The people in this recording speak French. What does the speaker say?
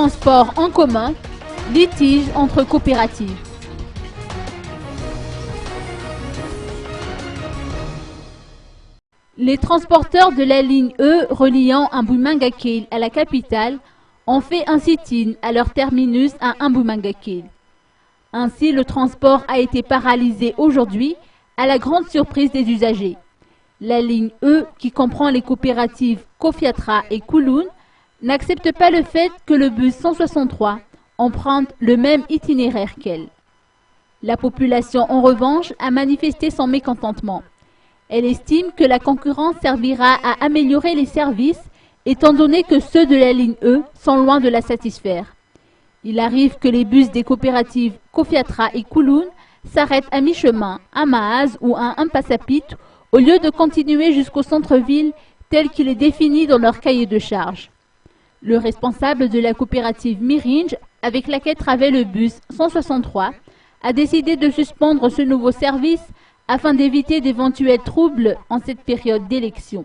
transports en commun, litiges entre coopératives. Les transporteurs de la ligne E reliant Mbuimangakile à la capitale ont fait un sit-in à leur terminus à Mbuimangakile. Ainsi, le transport a été paralysé aujourd'hui à la grande surprise des usagers. La ligne E, qui comprend les coopératives Kofiatra et Kouloune, n'accepte pas le fait que le bus 163 emprunte le même itinéraire qu'elle. La population, en revanche, a manifesté son mécontentement. Elle estime que la concurrence servira à améliorer les services, étant donné que ceux de la ligne E sont loin de la satisfaire. Il arrive que les bus des coopératives Kofiatra et Kouloune s'arrêtent à mi-chemin, à Maaz ou à Mpasapit, au lieu de continuer jusqu'au centre-ville tel qu'il est défini dans leur cahier de charge. Le responsable de la coopérative Mirinj, avec laquelle travaille le bus 163, a décidé de suspendre ce nouveau service afin d'éviter d'éventuels troubles en cette période d'élection.